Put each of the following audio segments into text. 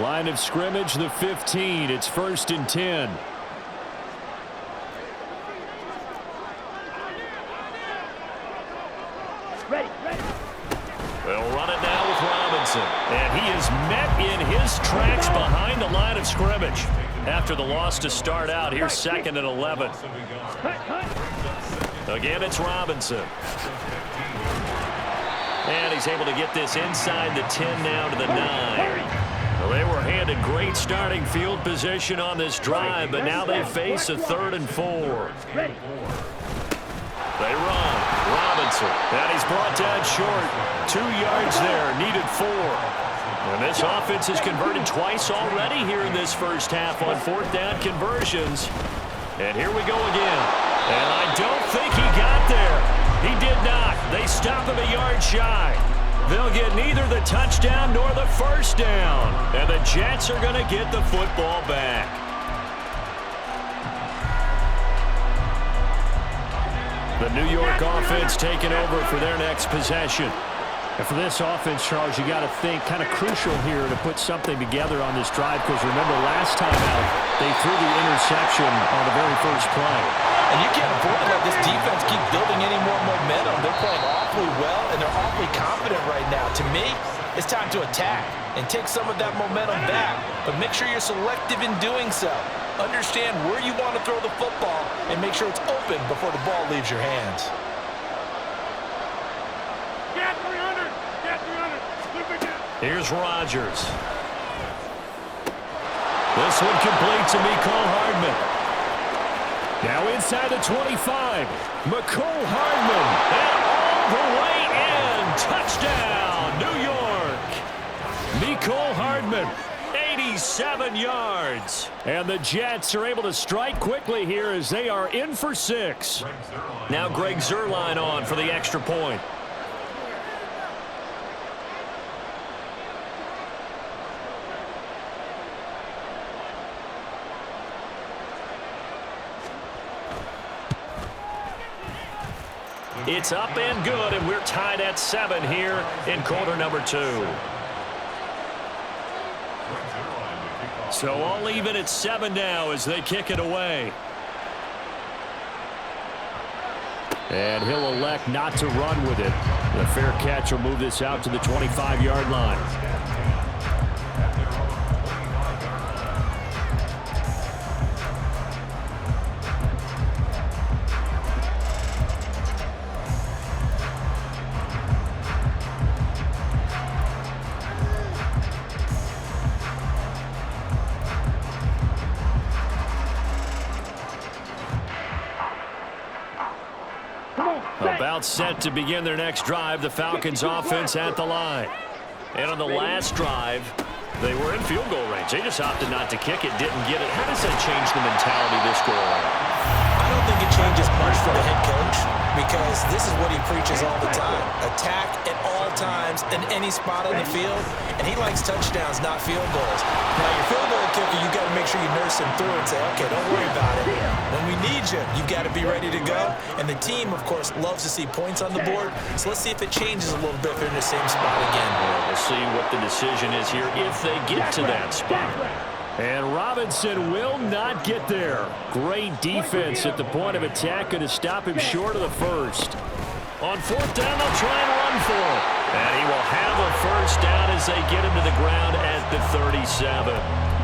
Line of scrimmage, the 15. It's 1st and 10. They'll run it now with Robinson. And he is met in his tracks behind the line of scrimmage. After the loss to start out, here's 2nd and 11. Again, it's Robinson. And he's able to get this inside the 10 now to the 9. Well, they were handed great starting field position on this drive, but now they face a 3rd and 4. They run. Robinson. And he's brought down short. 2 yards there. Needed 4. And this offense has converted twice already here in this first half on 4th down conversions. And here we go again. And I don't think he got there. He did not. They stop him a yard shy. They'll get neither the touchdown nor the first down. And the Jets are going to get the football back. The New York offense taking over for their next possession. And for this offense, Charles, you got to think kind of crucial here to put something together on this drive, because remember last time out they threw the interception on the very first play. And you can't afford to let this defense keep building any more momentum. They're playing awfully well, and they're awfully confident right now. To me, it's time to attack and take some of that momentum back, but make sure you're selective in doing so. Understand where you want to throw the football and make sure it's open before the ball leaves your hands. Here's Rodgers. This one complete to Mecole Hardman. Now inside the 25. Mecole Hardman. And all the way in. Touchdown, New York. Mecole Hardman. 87 yards. And the Jets are able to strike quickly here as they are in for 6. Now Greg Zuerlein on for the extra point. It's up and good, and we're tied at 7 here in quarter number 2. So all even at 7 now as they kick it away. And he'll elect not to run with it. The fair catch will move this out to the 25-yard line. About set to begin their next drive, the Falcons offense at the line. And on the last drive, they were in field goal range. They just opted not to kick it, didn't get it. How does that change the mentality this go around? I don't think it changes much for the head coach, because this is what he preaches all the time. Attack at all times in any spot on the field, and he likes touchdowns, not field goals. Now, your field goal kicker, you got to make sure you nurse him through and say, okay, don't worry about it. When we need you, you've got to be ready to go. And the team, of course, loves to see points on the board. So let's see if it changes a little bit if they're in the same spot again. Well, we'll see what the decision is here if they get to that spot. And Robinson will not get there. Great defense at the point of attack, going to stop him short of the first. On 4th down, they'll try and run for it. And he will have a first down as they get him to the ground at the 37.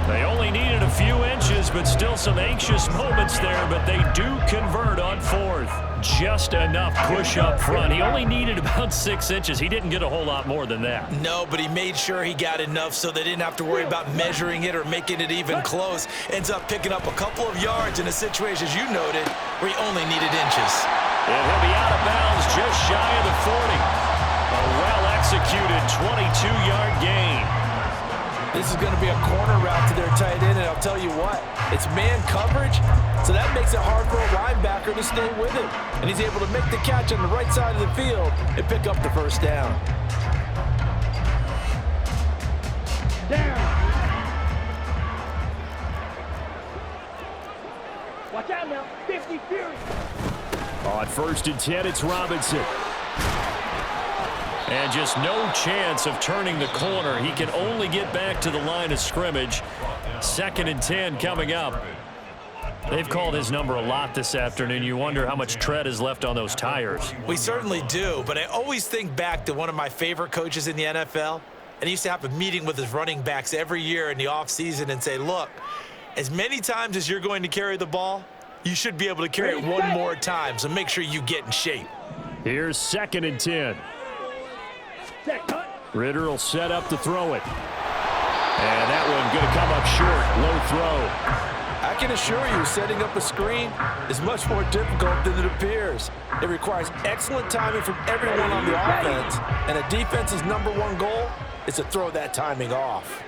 They only needed a few inches, but still some anxious moments there, but they do convert on 4th. Just enough push up front. He only needed about 6 inches. He didn't get a whole lot more than that. No, but he made sure he got enough so they didn't have to worry about measuring it or making it even close. Ends up picking up a couple of yards in a situation, as you noted, where he only needed inches. And he'll be out of bounds just shy of the 40. A well-executed 22-yard gain. This is going to be a corner route to their tight end, and I'll tell you what, it's man coverage, so that makes it hard for a linebacker to stay with him. And he's able to make the catch on the right side of the field and pick up the first down. Watch out now, 50 Fury. On 1st and 10, it's Robinson. And just no chance of turning the corner. He can only get back to the line of scrimmage. 2nd and 10 coming up. They've called his number a lot this afternoon. You wonder how much tread is left on those tires. We certainly do, but I always think back to one of my favorite coaches in the NFL. And he used to have a meeting with his running backs every year in the offseason and say, look, as many times as you're going to carry the ball, you should be able to carry it one more time, so make sure you get in shape. Here's 2nd and 10. Ritter will set up to throw it. And that one going to come up short. Low throw. I can assure you, setting up a screen is much more difficult than it appears. It requires excellent timing from everyone on the offense, and a defense's #1 goal is to throw that timing off.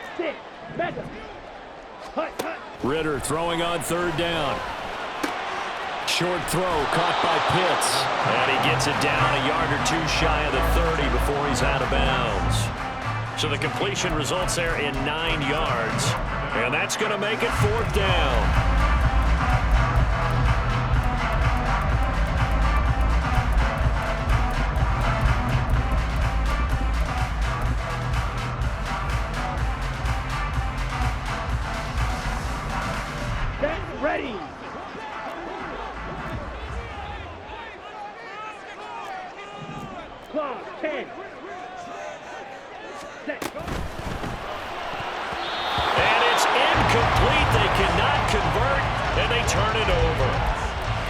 Ritter throwing on 3rd down. Short throw caught by Pitts. And he gets it down a yard or 2 shy of the 30 before he's out of bounds. So the completion results there in 9 yards. And that's going to make it 4th down. Ready. Clock, 10. Set. And it's incomplete. They cannot convert, and they turn it over.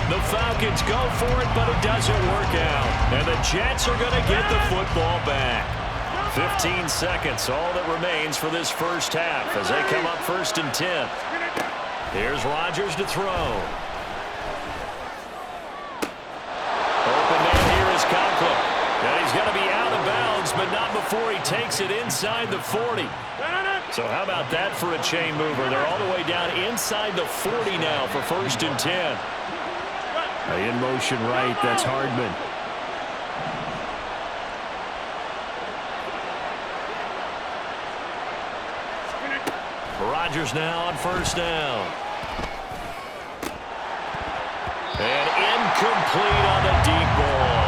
The Falcons go for it, but it doesn't work out. And the Jets are going to get the football back. 15 seconds, all that remains for this first half as they come up 1st and 10. Here's Rodgers to throw. Open man here is Conklin. And he's going to be out of bounds, but not before he takes it inside the 40. So how about that for a chain mover? They're all the way down inside the 40 now for 1st and 10. In motion right, that's Hardman. Rodgers now on 1st down. And incomplete on the deep ball.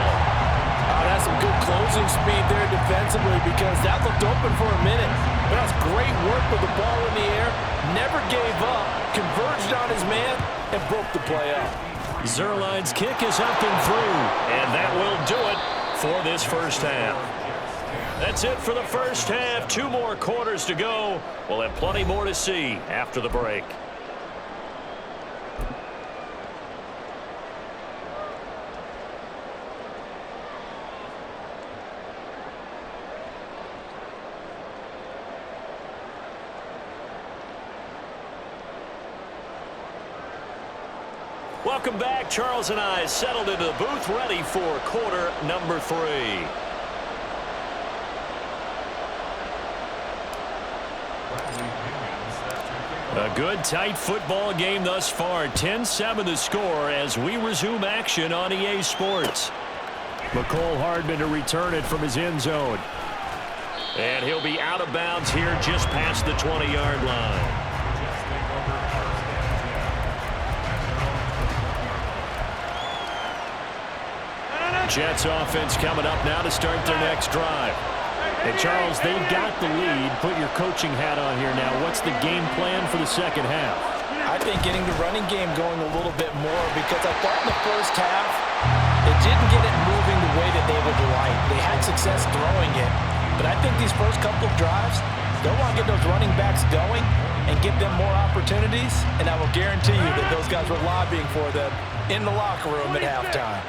Oh, that's some good closing speed there defensively because that looked open for a minute. But that's great work with the ball in the air. Never gave up, converged on his man, and broke the play up. Zerline's kick is up and through. And that will do it for this first half. That's it for the first half. 2 more quarters to go. We'll have plenty more to see after the break. Welcome back. Charles and I settled into the booth ready for quarter number 3. A good, tight football game thus far. 10-7 the score as we resume action on EA Sports. McCole Hardman to return it from his end zone. And he'll be out of bounds here just past the 20-yard line. Jets offense coming up now to start their next drive. And, Charles, they've got the lead. Put your coaching hat on here now. What's the game plan for the second half? I think getting the running game going a little bit more because I thought in the first half they didn't get it moving the way that they would like. They had success throwing it. But I think these first couple of drives, they'll want to get those running backs going and give them more opportunities. And I will guarantee you that those guys were lobbying for them in the locker room at halftime.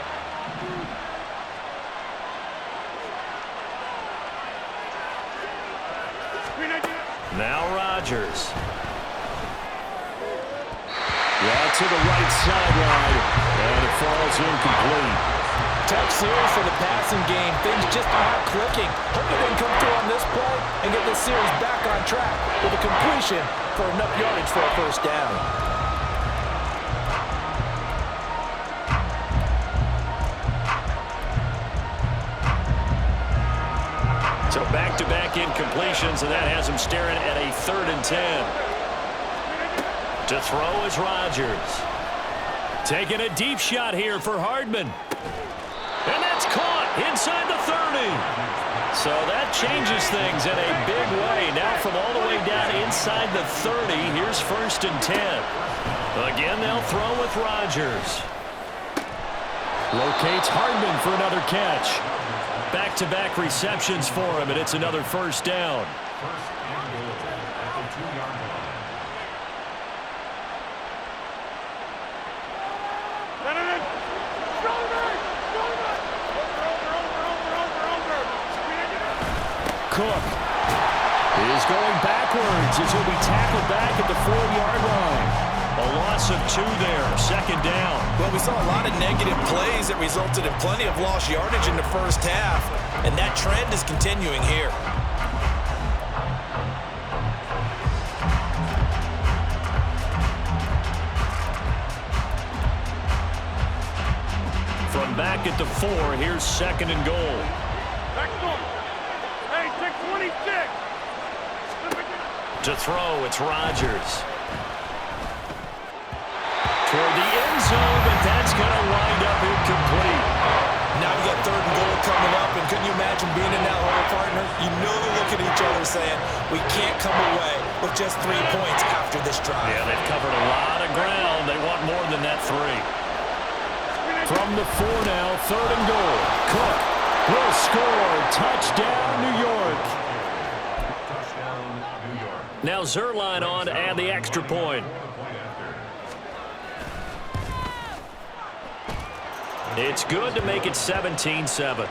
Now Rodgers. Yeah, to the right sideline, and it falls incomplete. Tough series for the passing game. Things just aren't clicking. Hope they can come through on this play and get this series back on track with a completion for enough yardage for a first down. So back-to-back incompletions, and that has him staring at a 3rd and 10. To throw is Rodgers. Taking a deep shot here for Hardman. And that's caught inside the 30. So that changes things in a big way. Now from all the way down inside the 30, here's 1st and 10. Again, they'll throw with Rodgers. Locates Hardman for another catch. Back-to-back receptions for him, and it's another 1st down. Cook is going backwards as he'll be tackled back at the 4-yard line. A loss of 2 there, 2nd down. Well, we saw a lot of negative plays that resulted in plenty of lost yardage in the first half, and that trend is continuing here. From back at the 4, here's 2nd and goal. To throw, it's Rodgers. Toward the end zone, but that's going to wind up incomplete. Now we got 3rd and goal coming up, and couldn't you imagine being in that hole, partner? You know they look at each other saying, we can't come away with just 3 points after this drive. Yeah, they've covered a lot of ground. They want more than that 3. From the 4 now, 3rd and goal. Cook will score. Touchdown, New York. Now Zerline on to add the extra point. It's good to make it 17-7.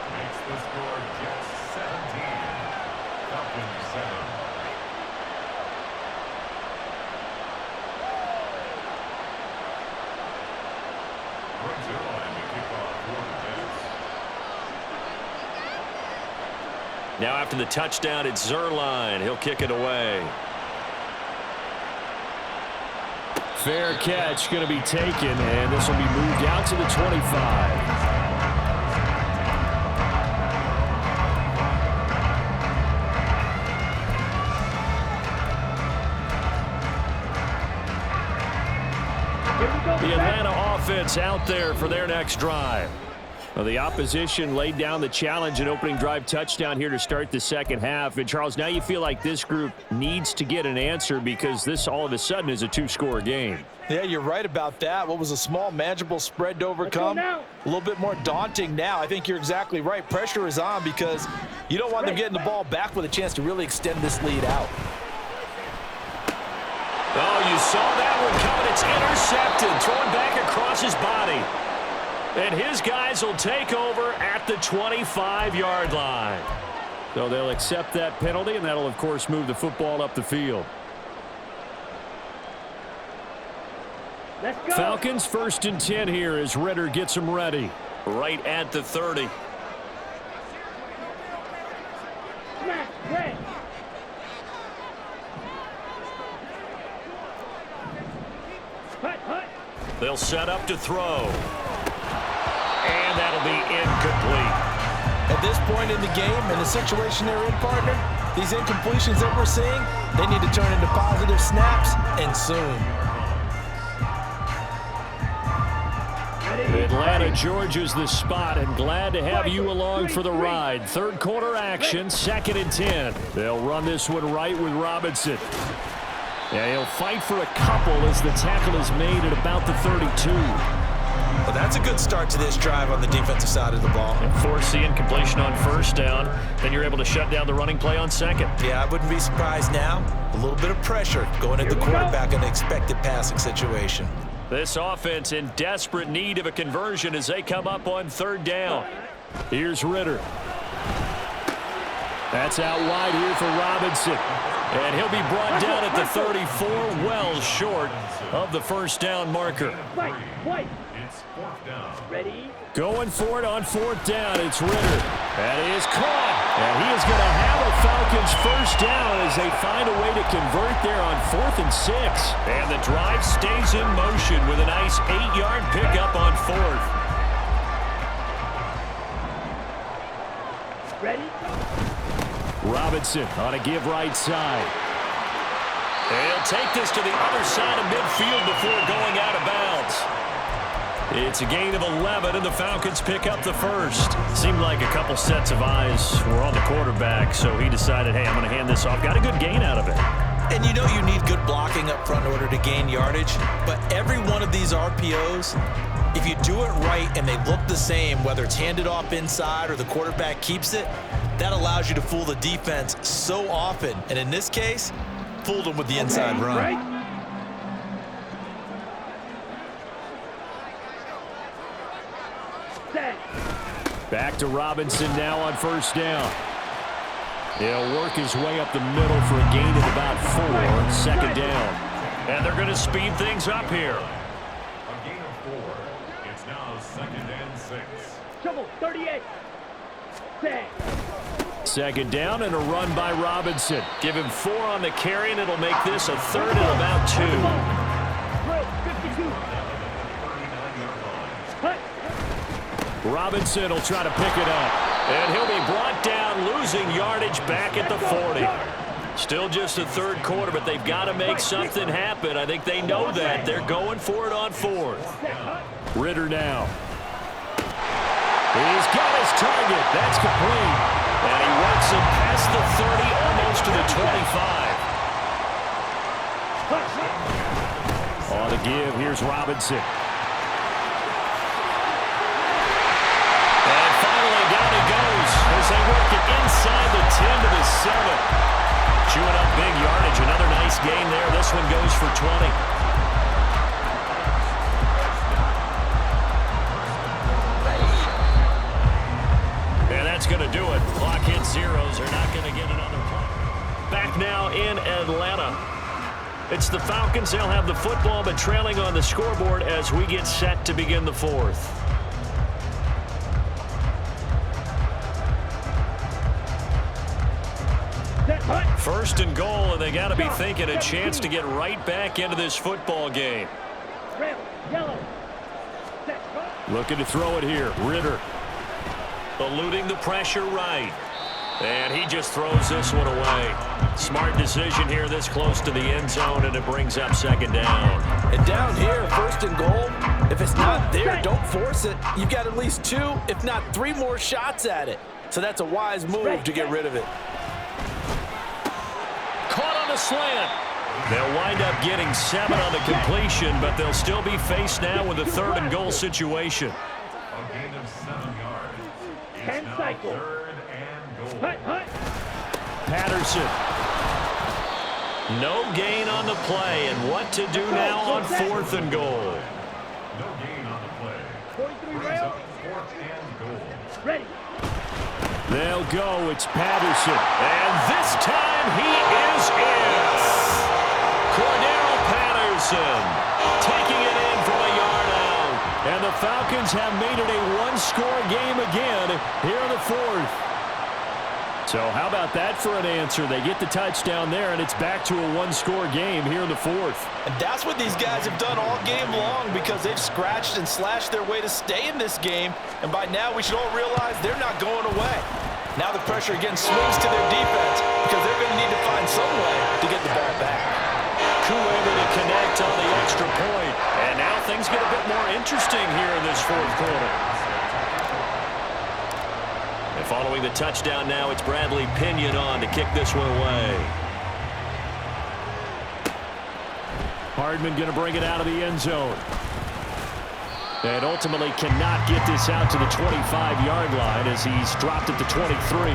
Now after the touchdown, it's Zerline. He'll kick it away. Fair catch going to be taken, and this will be moved out to the 25. The Atlanta offense out there for their next drive. Well, the opposition laid down the challenge and opening drive touchdown here to start the second half. And, Charles, now you feel like this group needs to get an answer because this all of a sudden is a 2-score game. Yeah, you're right about that. What was a small, manageable spread to overcome, a little bit more daunting now. I think you're exactly right. Pressure is on because you don't want them getting the ball back with a chance to really extend this lead out. Oh, you saw that one coming. It's intercepted. Thrown back across his body. And his guys will take over at the 25-yard line. So they'll accept that penalty, and that'll, of course, move the football up the field. Let's go. Falcons 1st and 10 here as Ritter gets them ready. Right at the 30. Smash, red. Hut, hut. They'll set up to throw. And that'll be incomplete. At this point in the game, in the situation they're in, partner, these incompletions that we're seeing, they need to turn into positive snaps, and soon. Atlanta, Georgia's the spot, and glad to have you along for the ride. 3rd quarter action, 2nd and 10. They'll run this one right with Robinson. Yeah, he'll fight for a couple as the tackle is made at about the 32. Well, that's a good start to this drive on the defensive side of the ball. And force the incompletion on 1st down. Then you're able to shut down the running play on 2nd. Yeah, I wouldn't be surprised now. A little bit of pressure going at the quarterback in an expected passing situation. This offense in desperate need of a conversion as they come up on 3rd down. Here's Ritter. That's out wide here for Robinson. And he'll be brought down at the 34, well short of the 1st down marker. White. Ready? Going for it on 4th down. It's Ritter. That is caught. And he is going to have a Falcons 1st down as they find a way to convert there on 4th and 6. And the drive stays in motion with a nice 8-yard pickup on 4th. Ready? Robinson on a give right side. And he'll take this to the other side of midfield before going out of bounds. It's a gain of 11, and the Falcons pick up the first. Seemed like a couple sets of eyes were on the quarterback, so he decided, hey, I'm going to hand this off. Got a good gain out of it. And you know you need good blocking up front in order to gain yardage, but every one of these RPOs, if you do it right and they look the same, whether it's handed off inside or the quarterback keeps it, that allows you to fool the defense so often. And in this case, fooled them with the inside run. Right. Back to Robinson now on first down. He'll work his way up the middle for a gain of about 4, second down. And they're going to speed things up here. A gain of 4. It's now 2nd and 6. Trouble, 38. Second down and a run by Robinson. Give him 4 on the carry, and it'll make this a 3rd and about 2. Robinson will try to pick it up. And he'll be brought down, losing yardage back at the 40. Still just the 3rd quarter, but they've got to make something happen. I think they know that. They're going for it on 4th. Ritter now. He's got his target. That's complete. And he works it past the 30, almost to the 25. On the give, here's Robinson. And finally, down he goes as they work it inside the 10 to the 7. Chewing up big yardage. Another nice gain there. This one goes for 20. And that's going to do it. Clock hits zeros. They're not going to get another play. Back now in Atlanta. It's the Falcons. They'll have the football, but trailing on the scoreboard as we get set to begin the 4th. First and goal, and they got to be thinking a chance to get right back into this football game. Looking to throw it here. Ritter. Eluding the pressure right. And he just throws this one away. Smart decision here this close to the end zone, and it brings up 2nd down. And down here, 1st and goal, if it's not there, don't force it. You've got at least 2, if not 3 more shots at it. So that's a wise move to get rid of it. Caught on the slant. They'll wind up getting 7 on the completion, but they'll still be faced now with a 3rd and goal situation. A gain of 7 yards. 10 cycles. 3rd and goal. Patterson. No gain on the play, and what to do now on 4th and goal. No gain on the play. 43 Brings rail. up 4th and goal. Ready. They'll go. It's Patterson. And this time he is in. Cordero Patterson taking it in from a yard out. And the Falcons have made it a 1-score game again here in the 4th. So how about that for an answer? They get the touchdown there, and it's back to a 1-score game here in the 4th. And that's what these guys have done all game long because they've scratched and slashed their way to stay in this game. And by now, we should all realize they're not going away. Now the pressure again swings to their defense because they're going to need to find some way to get the ball back. Koo able to connect on the extra point. And now things get a bit more interesting here in this 4th quarter. And following the touchdown now, it's Bradley Pinion on to kick this one away. Hardman going to bring it out of the end zone. And ultimately cannot get this out to the 25-yard line as he's dropped at the 23.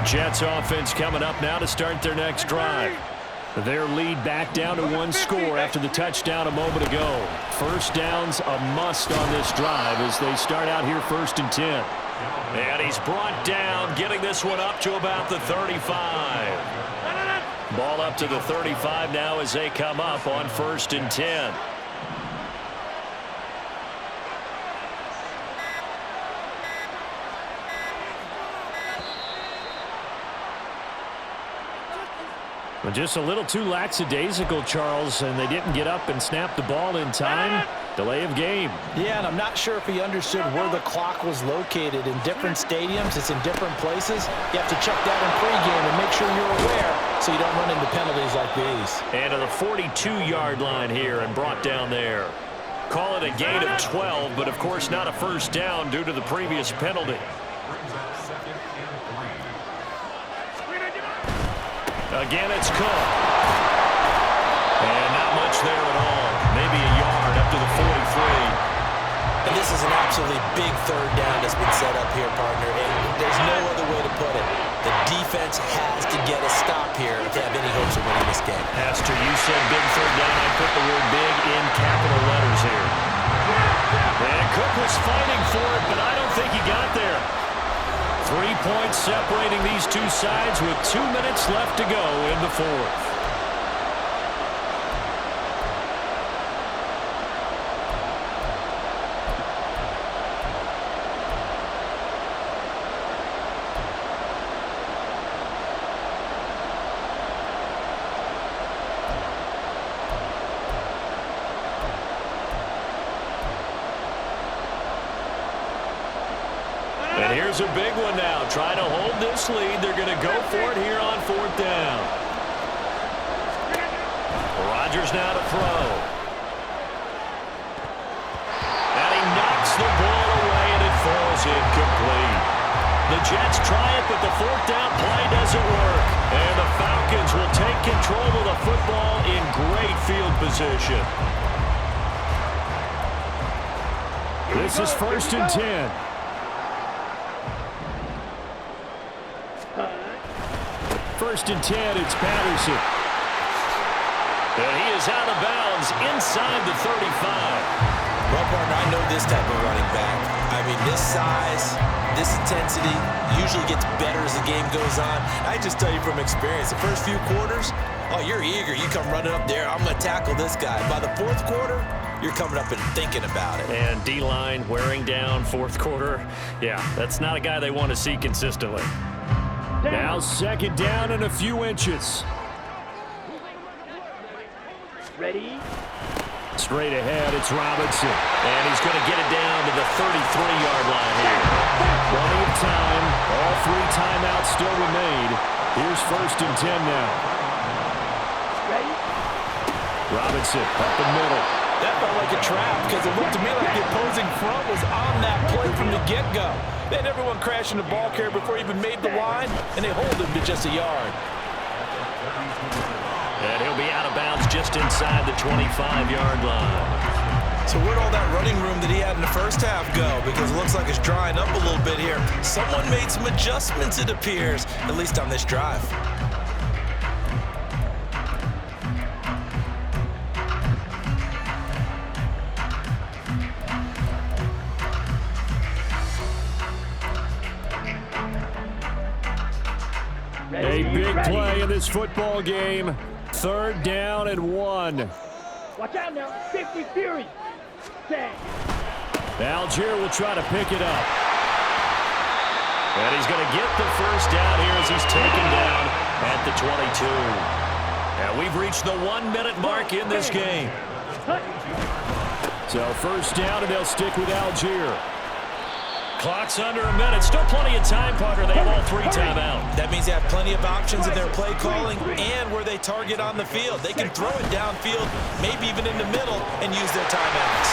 Jets offense coming up now to start their next drive. Their lead back down to 1 score after the touchdown a moment ago. First down's a must on this drive as they start out here 1st and 10. And he's brought down, getting this one up to about the 35. Ball up to the 35 now as they come up on 1st and 10. Well, just a little too lackadaisical, Charles, and they didn't get up and snap the ball in time. Delay of game. Yeah, and I'm not sure if he understood where the clock was located. In different stadiums, it's in different places. You have to check that in pregame and make sure you're aware so you don't run into penalties like these. And to the 42-yard line here and brought down there. Call it a gain of 12, but of course not a first down due to the previous penalty. Again, it's Cook. And not much there at all. Maybe a yard up to the 43. And this is an absolutely big third down that's been set up here, partner. And there's no other way to put it. The defense has to get a stop here if they have any hopes of winning this game. Pastor, you said big third down. I put the word big in capital letters here. And Cook was fighting for it, but I don't think he got there. 3 points separating these two sides with 2 minutes left to go in the fourth. And here's a big one now. Trying to hold this lead. They're going to go for it here on fourth down. Rodgers now to throw. And he knocks the ball away, and it falls incomplete. The Jets try it, but the fourth down play doesn't work. And the Falcons will take control of the football in great field position. This is 1st and 10. First and 10, it's Patterson. And he is out of bounds inside the 35. Well, partner, I know this type of running back. I mean, this size, this intensity usually gets better as the game goes on. I just tell you from experience, the first few quarters, oh, you're eager. You come running up there, I'm going to tackle this guy. By the fourth quarter, you're coming up and thinking about it. And D-line wearing down fourth quarter. Yeah, that's not a guy they want to see consistently. Now 2nd down and a few inches. Ready? Straight ahead, it's Robinson. And he's going to get it down to the 33-yard line here. Plenty of time. All 3 timeouts still remain. Here's 1st and 10 now. Ready? Robinson up the middle. That felt like a trap because it looked to me like the opposing front was on that play from the get-go. They had everyone crashing the ball carrier before he even made the line, and they hold him to just a yard. And he'll be out of bounds just inside the 25-yard line. So where'd all that running room that he had in the first half go? Because it looks like it's drying up a little bit here. Someone made some adjustments, it appears, at least on this drive. A big play in this football game. 3rd down and 1. Watch out now. 50 Fury. Set. Algier will try to pick it up. And he's going to get the first down here as he's taken down at the 22. And we've reached the 1-minute mark in this game. So 1st down, and they'll stick with Algier. Clock's under a minute. Still plenty of time, Parker. They have all 3 timeout. That means they have plenty of options in their play calling and where they target on the field. They can throw it downfield, maybe even in the middle, and use their timeouts.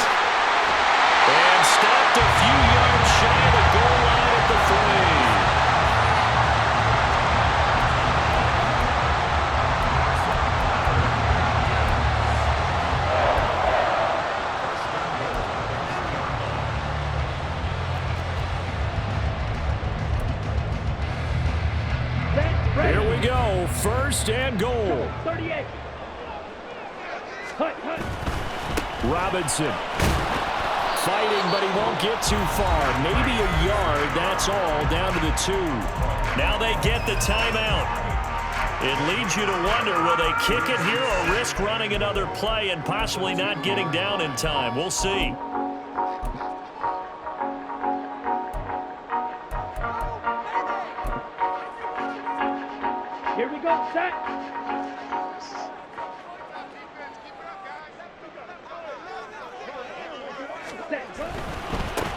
And stopped a few yards shy of the goal line at the 3. Here we go, 1st and goal. 38. Hut. Robinson fighting, but he won't get too far. Maybe a yard, that's all, down to the 2. Now they get the timeout. It leads you to wonder, will they kick it here or risk running another play and possibly not getting down in time? We'll see. Here we go. Set.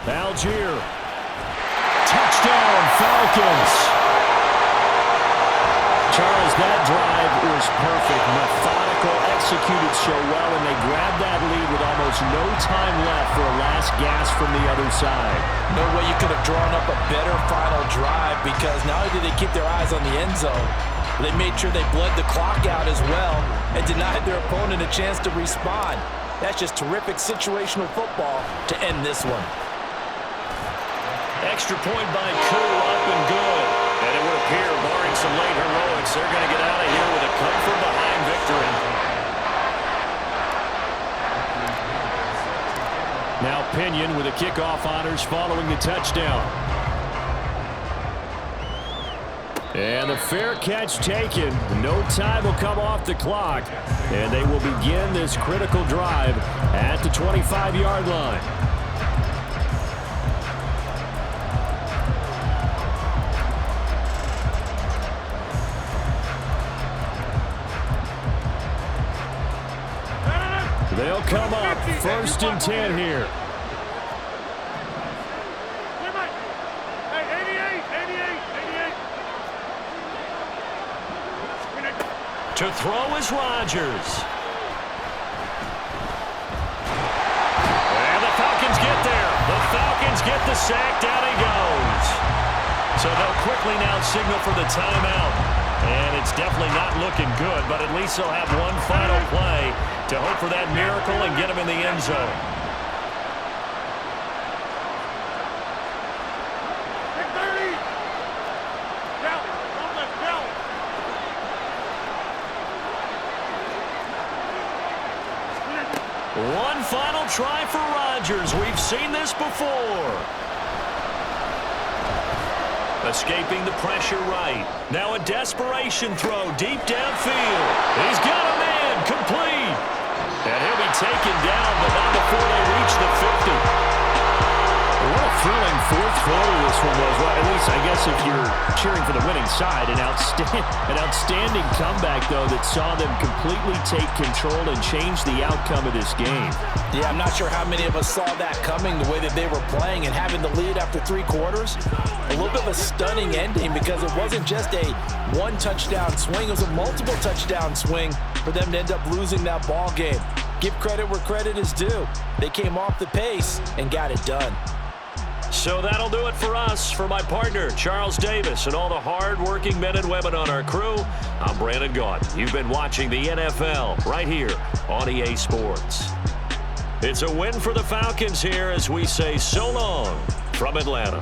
Algier. Touchdown, Falcons. Charles, that drive was perfect. Methodical, executed so well, and they grabbed that lead with almost no time left for a last gasp from the other side. No way you could have drawn up a better final drive, because not only did they keep their eyes on the end zone, they made sure they bled the clock out as well and denied their opponent a chance to respond. That's just terrific situational football to end this one. Extra point by Koo, up and good. And it would appear, barring some late heroics, they're going to get out of here with a come-from-behind victory. Now Pinion with the kickoff honors following the touchdown. And the fair catch taken. No time will come off the clock. And they will begin this critical drive at the 25-yard line. They'll come up 1st and 10 here. To throw is Rodgers. And the Falcons get there. The Falcons get the sack. Down he goes. So they'll quickly now signal for the timeout. And it's definitely not looking good, but at least they'll have one final play to hope for that miracle and get them in the end zone. One final try for Rodgers. We've seen this before. Escaping the pressure right. Now a desperation throw deep downfield. He's got a man, complete. And he'll be taken down, but not before they reach the 50. What a thrilling fourth quarter this one was. Well, at least, I guess, if you're cheering for the winning side, an outstanding comeback, though, that saw them completely take control and change the outcome of this game. Yeah, I'm not sure how many of us saw that coming, the way that they were playing and having the lead after 3 quarters. A little bit of a stunning ending, because it wasn't just a one-touchdown swing. It was a multiple touchdown swing for them to end up losing that ball game. Give credit where credit is due. They came off the pace and got it done. So that'll do it for us. For my partner, Charles Davis, and all the hard-working men and women on our crew, I'm Brandon Gaudin. You've been watching the NFL right here on EA Sports. It's a win for the Falcons here as we say so long from Atlanta.